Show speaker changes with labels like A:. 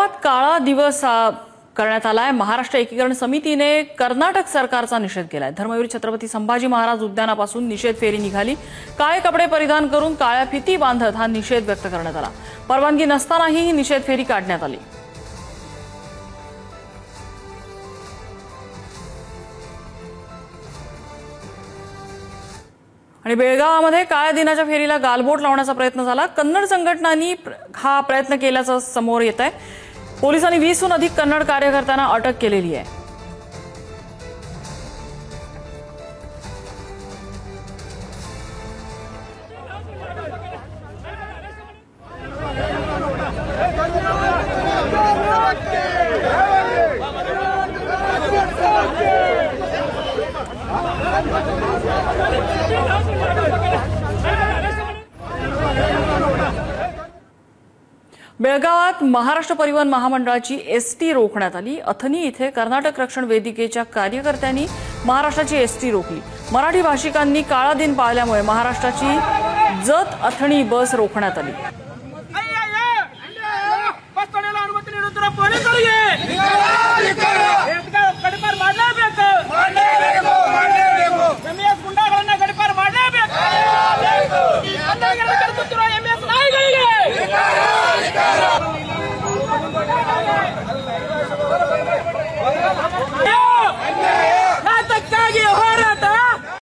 A: बेळगावात काळा दिवस करण्यात आलाय। महाराष्ट्र एकीकरण समितीने कर्नाटक सरकारचा निषेध केलाय। धर्मवीर छत्रपती संभाजी महाराज उद्यानापासून निषेध फेरी निघाली। काळे कपडे परिधान करून काळ्या फिती बांधत हा निषेध व्यक्त करण्यात आला। परवानगी नसतानाही ही निषेध फेरी काढण्यात आली। आणि बेळगावामध्ये काळ्या दिनाच्या फेरीला गालबोट लावण्याचा प्रयत्न झाला। कन्नड संघटनांनी हा प्रयत्न केल्याचं समोर येत आहे। पोलिसांनी 20हून अधिक कन्नड कार्यकर्त्यांना अटक केलेली आहे। बेळगावात महाराष्ट्र परिवहन महामंडळाची एसटी रोखण्यात आली। अथनी इथे कर्नाटक रक्षण वेदिकेच्या कार्यकर्त्यांनी महाराष्ट्राची एसटी रोखली। मराठी भाषिकांनी काळा दिन पाळल्यामुळे महाराष्ट्राची जत अथणी बस रोखण्यात आली।
B: अनुमती